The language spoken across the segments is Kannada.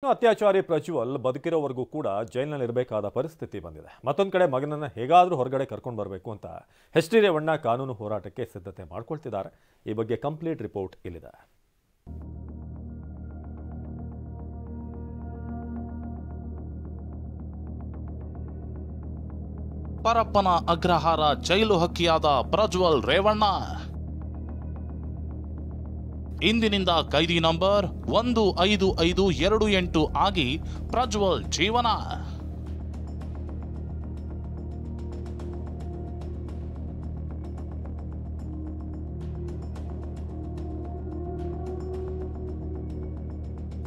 ಅತ್ಯಾಚಾರಿ ಪ್ರಜ್ವಲ್ ಬದುಕಿರೋವರೆಗೂ ಕೂಡ ಜೈಲಿನಲ್ಲಿರಬೇಕಾದ ಪರಿಸ್ಥಿತಿ ಬಂದಿದೆ. ಮತ್ತೊಂದು ಕಡೆ ಮಗನನ್ನ ಹೇಗಾದರೂ ಹೊರಗಡೆ ಕರ್ಕೊಂಡು ಬರಬೇಕು ಅಂತ ಎಚ್ ಡಿ ರೇವಣ್ಣ ಕಾನೂನು ಹೋರಾಟಕ್ಕೆ ಸಿದ್ಧತೆ ಮಾಡ್ಕೊಳ್ತಿದ್ದಾರೆ. ಈ ಬಗ್ಗೆ ಕಂಪ್ಲೀಟ್ ರಿಪೋರ್ಟ್ ಇಲ್ಲಿದೆ. ಪರಪ್ಪನ ಅಗ್ರಹಾರ ಜೈಲು ಹಕ್ಕಿಯಾದ ಪ್ರಜ್ವಲ್ ರೇವಣ್ಣ ಇಂದಿನಿಂದ ಕೈದಿ ನಂಬರ್ 15528 ಆಗಿ ಪ್ರಜ್ವಲ್ ಜೀವನ.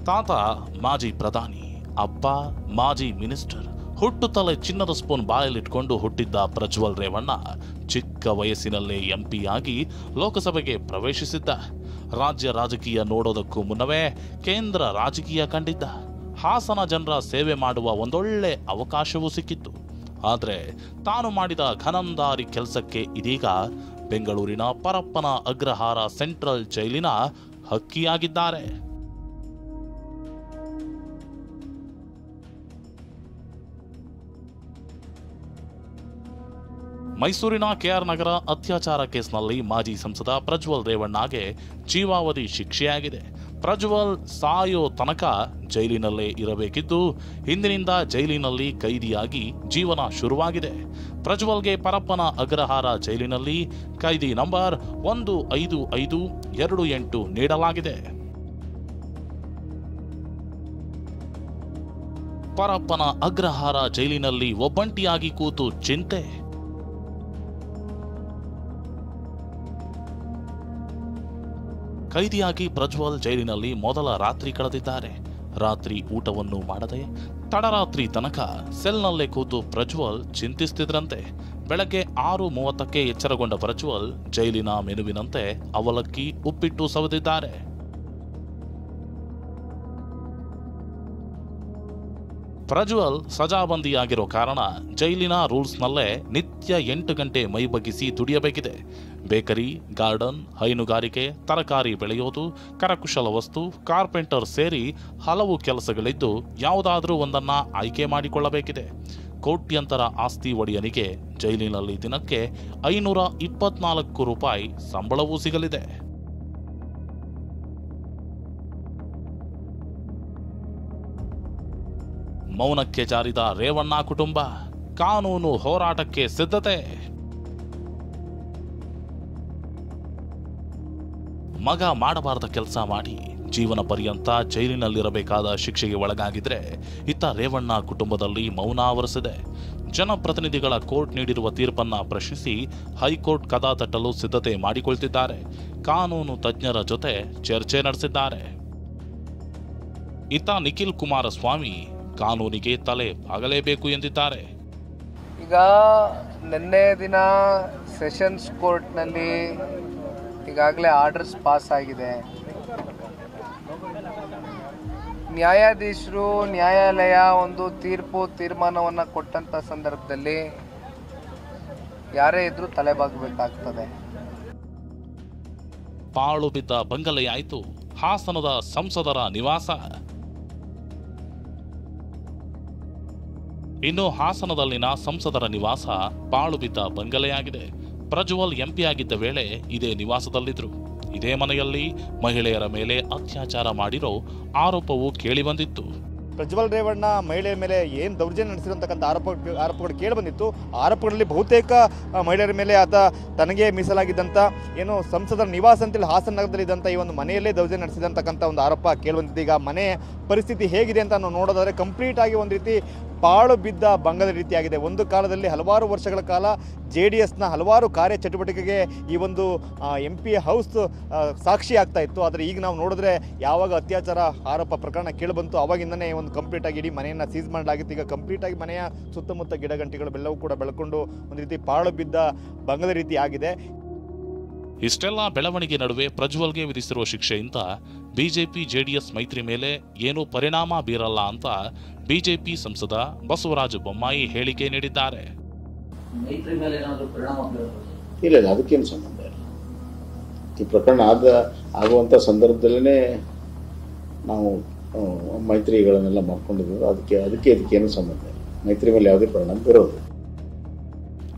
ತಾತ ಮಾಜಿ ಪ್ರಧಾನಿ, ಅಪ್ಪ ಮಾಜಿ ಮಿನಿಸ್ಟರ್, ಹುಟ್ಟುತ್ತಲೇ ಚಿನ್ನದ ಸ್ಪೂನ್ ಬಾಯಲ್ಲಿಟ್ಕೊಂಡು ಹುಟ್ಟಿದ್ದ ಪ್ರಜ್ವಲ್ ರೇವಣ್ಣ ಚಿಕ್ಕ ವಯಸ್ಸಿನಲ್ಲೇ ಎಂಪಿ ಆಗಿ ಲೋಕಸಭೆಗೆ ಪ್ರವೇಶಿಸಿದ್ದ. ರಾಜ್ಯ ರಾಜಕೀಯ ನೋಡೋದಕ್ಕೂ ಮುನ್ನವೇ ಕೇಂದ್ರ ರಾಜಕೀಯ ಕಂಡಿದ್ದ. ಹಾಸನ ಜನರ ಸೇವೆ ಮಾಡುವ ಒಂದೊಳ್ಳೆ ಅವಕಾಶವೂ ಸಿಕ್ಕಿತ್ತು. ಆದರೆ ತಾನು ಮಾಡಿದ ಘನಂದಾರಿ ಕೆಲಸಕ್ಕೆ ಇದೀಗ ಬೆಂಗಳೂರಿನ ಪರಪ್ಪನ ಅಗ್ರಹಾರ ಸೆಂಟ್ರಲ್ ಜೈಲಿನ ಹಕ್ಕಿಯಾಗಿದ್ದಾರೆ. ಮೈಸೂರಿನ ಕೆಆರ್ ನಗರ ಅತ್ಯಾಚಾರ ಕೇಸ್ನಲ್ಲಿ ಮಾಜಿ ಸಂಸದ ಪ್ರಜ್ವಲ್ ರೇವಣ್ಣಗೆ ಜೀವಾವಧಿ ಶಿಕ್ಷೆಯಾಗಿದೆ. ಪ್ರಜ್ವಲ್ ಸಾಯೋ ತನಕ ಜೈಲಿನಲ್ಲೇ ಇರಬೇಕಿದ್ದು, ಇಂದಿನಿಂದ ಜೈಲಿನಲ್ಲಿ ಕೈದಿಯಾಗಿ ಜೀವನ ಶುರುವಾಗಿದೆ. ಪ್ರಜ್ವಲ್ಗೆ ಪರಪ್ಪನ ಅಗ್ರಹಾರ ಜೈಲಿನಲ್ಲಿ ಕೈದಿ ನಂಬರ್ 15528 ನೀಡಲಾಗಿದೆ. ಪರಪ್ಪನ ಅಗ್ರಹಾರ ಜೈಲಿನಲ್ಲಿ ಒಬ್ಬಂಟಿಯಾಗಿ ಕೂತು ಚಿಂತೆ. ಕೈದಿಯಾಗಿ ಪ್ರಜ್ವಲ್ ಜೈಲಿನಲ್ಲಿ ಮೊದಲ ರಾತ್ರಿ ಕಳೆದಿದ್ದಾರೆ. ರಾತ್ರಿ ಊಟವನ್ನು ಮಾಡದೆ ತಡರಾತ್ರಿ ತನಕ ಸೆಲ್ನಲ್ಲೇ ಕೂತು ಪ್ರಜ್ವಲ್ ಚಿಂತಿಸುತ್ತಿದ್ರಂತೆ. ಬೆಳಗ್ಗೆ 6:30ಕ್ಕೆ ಎಚ್ಚರಗೊಂಡ ಪ್ರಜ್ವಲ್ ಜೈಲಿನ ಮೆನುವಿನಂತೆ ಅವಲಕ್ಕಿ, ಉಪ್ಪಿಟ್ಟು ಸವದಿದ್ದಾರೆ. ಪ್ರಜ್ವಲ್ ಸಜಾಬಂದಿಯಾಗಿರೋ ಕಾರಣ ಜೈಲಿನ ರೂಲ್ಸ್ನಲ್ಲೇ ನಿತ್ಯ 8 ಗಂಟೆ ಮೈ ಬಗ್ಗಿಸಿ ದುಡಿಯಬೇಕಿದೆ. ಬೇಕರಿ, ಗಾರ್ಡನ್, ಹೈನುಗಾರಿಕೆ, ತರಕಾರಿ ಬೆಳೆಯೋದು, ಕರಕುಶಲ ವಸ್ತು, ಕಾರ್ಪೆಂಟರ್ ಸೇರಿ ಹಲವು ಕೆಲಸಗಳಿದ್ದು ಯಾವುದಾದ್ರೂ ಒಂದನ್ನ ಆಯ್ಕೆ ಮಾಡಿಕೊಳ್ಳಬೇಕಿದೆ. ಕೋಟ್ಯಂತರ ಆಸ್ತಿ ಒಡೆಯನಿಗೆ ಜೈಲಿನಲ್ಲಿ ದಿನಕ್ಕೆ 524 ರೂಪಾಯಿ ಸಂಬಳವೂ ಸಿಗಲಿದೆ. ಮೌನಕ್ಕೆ ಜಾರಿದ ರೇವಣ್ಣ ಕುಟುಂಬ ಕಾನೂನು ಹೋರಾಟಕ್ಕೆ ಸಿದ್ಧತೆ. ಮಗ ಮಾಡಬಾರದ ಕೆಲಸ ಮಾಡಿ ಜೀವನ ಪರ್ಯಂತ ಜೈಲಿನಲ್ಲಿರಬೇಕಾದ ಶಿಕ್ಷೆಗೆ ಒಳಗಾಗಿದ್ರೆ ಇತ್ತ ರೇವಣ್ಣ ಕುಟುಂಬದಲ್ಲಿ ಮೌನ ಆವರಿಸಿದೆ. ಜನಪ್ರತಿನಿಧಿಗಳ ಕೋರ್ಟ್ ನೀಡಿರುವ ತೀರ್ಪನ್ನ ಪ್ರಶ್ನಿಸಿ ಹೈಕೋರ್ಟ್ ಕದ ತಟ್ಟಲು ಸಿದ್ಧತೆ ಮಾಡಿಕೊಳ್ತಿದ್ದಾರೆ. ಕಾನೂನು ತಜ್ಞರ ಜೊತೆ ಚರ್ಚೆ ನಡೆಸಿದ್ದಾರೆ. ಇತ್ತ ನಿಖಿಲ್ ಕುಮಾರಸ್ವಾಮಿ ಕಾನೂನಿಗೆ ತಲೆ ಬಾಗಲೇಬೇಕು ಎಂದಿದ್ದಾರೆ. ಈಗ ನಿನ್ನೆ ದಿನ ಸೆಷನ್ಸ್ ಕೋರ್ಟ್ನಲ್ಲಿ ಈಗಾಗಲೇ ಆರ್ಡರ್ಸ್ ಪಾಸ್ ಆಗಿದೆ. ನ್ಯಾಯಾಧೀಶರು ನ್ಯಾಯಾಲಯ ಒಂದು ತೀರ್ಮಾನವನ್ನು ಕೊಟ್ಟಂಥ ಸಂದರ್ಭದಲ್ಲಿ ಯಾರೇ ಇದ್ರೂ ತಲೆಬಾಗಬೇಕಾಗ್ತದೆ. ಪಾಳು ಬಿದ್ದ ಬಂಗಲೆಯಾಯಿತು ಹಾಸನದ ಸಂಸದರ ನಿವಾಸ. ಇನ್ನು ಹಾಸನದಲ್ಲಿನ ಸಂಸದರ ನಿವಾಸ ಪಾಳು ಬಿದ್ದ ಬಂಗಲೆಯಾಗಿದೆ. ಪ್ರಜ್ವಲ್ ಎಂಪಿ ಆಗಿದ್ದ ವೇಳೆ ಇದೇ ನಿವಾಸದಲ್ಲಿದ್ರು. ಇದೇ ಮನೆಯಲ್ಲಿ ಮಹಿಳೆಯರ ಮೇಲೆ ಅತ್ಯಾಚಾರ ಮಾಡಿರೋ ಆರೋಪವು ಕೇಳಿಬಂದಿತ್ತು. ಪ್ರಜ್ವಲ್ ರೇವಣ್ಣ ಮಹಿಳೆಯ ಮೇಲೆ ಏನು ದೌರ್ಜನ್ಯ ನಡೆಸಿರುವಂತಕ್ಕಂಥ ಆರೋಪಗಳು ಕೇಳಿಬಂದಿತ್ತು. ಆರೋಪಗಳಲ್ಲಿ ಬಹುತೇಕ ಮಹಿಳೆಯರ ಮೇಲೆ ಆತ ತನಗೆ ಮೀಸಲಾಗಿದ್ದಂಥ ಏನು ಸಂಸದರ ನಿವಾಸ ಅಂತೇಳಿ ಹಾಸನ ನಗರದಲ್ಲಿ ಇದ್ದಂಥ ಈ ಒಂದು ಮನೆಯಲ್ಲೇ ದೌರ್ಜನ್ಯ ನಡೆಸಿದಂತಕ್ಕಂಥ ಒಂದು ಆರೋಪ ಕೇಳಿಬಂದಿತ್ತು. ಈಗ ಮನೆ ಪರಿಸ್ಥಿತಿ ಹೇಗಿದೆ ಅಂತ ನಾವು ನೋಡೋದಾದರೆ ಕಂಪ್ಲೀಟ್ ಆಗಿ ಒಂದು ರೀತಿ ಪಾಳು ಬಿದ್ದ ಬಂಗದ ರೀತಿಯಾಗಿದೆ. ಒಂದು ಕಾಲದಲ್ಲಿ ಹಲವಾರು ವರ್ಷಗಳ ಕಾಲ JDSನ ಹಲವಾರು ಕಾರ್ಯಚಟುವಟಿಕೆಗೆ ಈ ಒಂದು MP ಹೌಸ್ ಸಾಕ್ಷಿ ಆಗ್ತಾ ಇತ್ತು. ಆದರೆ ಈಗ ನಾವು ನೋಡಿದ್ರೆ ಯಾವಾಗ ಅತ್ಯಾಚಾರ ಆರೋಪ ಪ್ರಕರಣ ಕೇಳಿಬಂತು ಅವಾಗಿಂದನೇ ಒಂದು ಕಂಪ್ಲೀಟ್ ಆಗಿ ಇಡೀ ಮನೆಯನ್ನು ಸೀಸ್ ಮಾಡಲಾಗಿತ್ತು. ಈಗ ಕಂಪ್ಲೀಟ್ ಆಗಿ ಮನೆಯ ಸುತ್ತಮುತ್ತ ಗಿಡಗಂಟಿಗಳು ಬೆಲ್ಲವೂ ಕೂಡ ಬೆಳ್ಕೊಂಡು ಒಂದು ರೀತಿ ಪಾಳು ಬಿದ್ದ ಬಂಗದ ರೀತಿ ಆಗಿದೆ. ಇಷ್ಟೆಲ್ಲ ಬೆಳವಣಿಗೆ ನಡುವೆ ಪ್ರಜ್ವಲ್ಗೆ ವಿಧಿಸಿರುವ ಶಿಕ್ಷೆಯಿಂದ ಬಿಜೆಪಿ JDS ಮೈತ್ರಿ ಮೇಲೆ ಏನೂ ಪರಿಣಾಮ ಬೀರಲ್ಲ ಅಂತ ಬಿಜೆಪಿ ಸಂಸದ ಬಸವರಾಜ ಬೊಮ್ಮಾಯಿ ಹೇಳಿಕೆ ನೀಡಿದ್ದಾರೆ. ಇಲ್ಲ, ಅದಕ್ಕೇನು ಸಂಬಂಧ ಇಲ್ಲ. ಈ ಪ್ರಕರಣ ಆಗುವಂಥ ಸಂದರ್ಭದಲ್ಲೇ ನಾವು ಮೈತ್ರಿಗಳನ್ನೆಲ್ಲ ಮಾಡ್ಕೊಂಡಿದ್ರು. ಅದಕ್ಕೇನು ಸಂಬಂಧ ಇಲ್ಲ. ಮೈತ್ರಿ ಮೇಲೆ ಯಾವುದೇ ಪರಿಣಾಮ ಬೀರೋದು.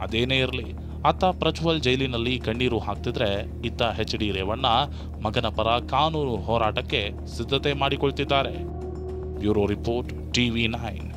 ಅದೇನೇ ಇರಲಿ, ಆತ ಪ್ರಜ್ವಲ್ ಜೈಲಿನಲ್ಲಿ ಕಣ್ಣೀರು ಹಾಕ್ತಿದ್ರೆ ಇತ್ತ HD ರೇವಣ್ಣ ಮಗನ ಪರ ಕಾನೂನು ಹೋರಾಟಕ್ಕೆ ಸಿದ್ಧತೆ ಮಾಡಿಕೊಳ್ತಿದ್ದಾರೆ. Bureau report, TV9.